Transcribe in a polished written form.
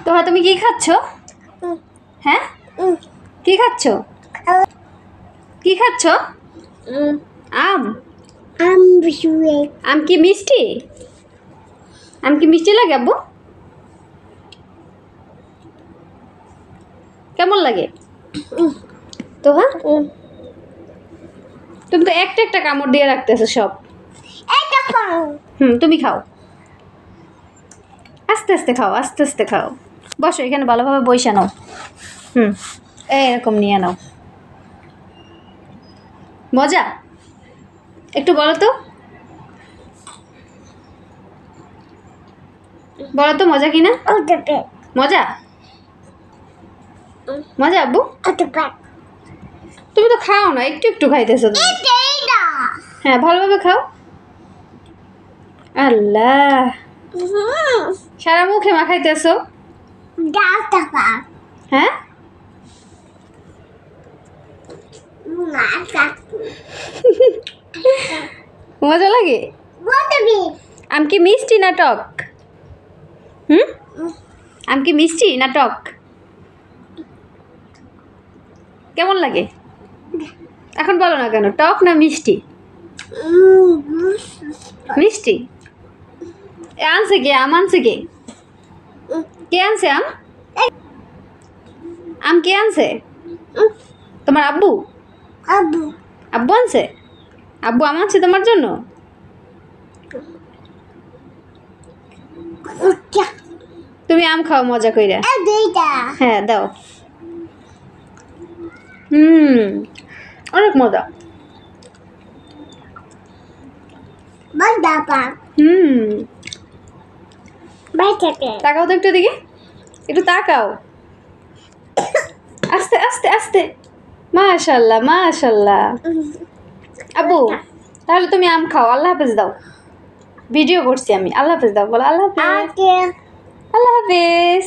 তো তুমি কি খাচ্ছ? হ্যাঁ, কি খাচ্ছ? কি খাচ্ছ? আম। আম কি মিষ্টি? আম কি মিষ্টি লাগে আব্বু? কেমন লাগে তো? হ্যাঁ, তুমি তো একটা একটা কামড় দিয়ে রাখতেছো সব। তুমি খাও, আস্তে আস্তে খাও, আস্তে আস্তে খাও। বসো এখানে ভালোভাবে বইসা নাও। এরকম নিয়ে নাও। মজা? একটু বলো তো, বলো তো মজা কিনা? মজা, মজা আব্বু? তুমি তো খাও না, একটু একটু খাইতেছো তুমি। হ্যাঁ, ভালোভাবে খাও। আল্লাহ, সারা মুখে মাখাইতেছো। হ্যাঁ, মজা লাগে? আম কি মিষ্টি না টক? আম কি মিষ্টি না টক? কেমন লাগে এখন বলো না কেন, টক না মিষ্টি? মিষ্টি। আনছে কে? আম আনছে কে? কে আনছে আম? আম কে আনছে? তোমার আব্বু? আব্বু আনছে? আব্বু আম আনছে তোমার জন্য? তুমি আম খাও মজা কইরা। হ্যাঁ দাও। অনেক মজা। তাকাও তো একটু দিকে, একটু তাকাও। আস্তে আস্তে আস্তে। মাশাআল্লাহ মাশাআল্লাহ। আব্বু তাহলে তুমি আম খাও, আল্লাহ হাফেজ দাও। ভিডিও করছি আমি, আল্লাহ হাফেজ দাও বলো। আল্লাহ হাফেজ। আল্লাহ হাফেজ।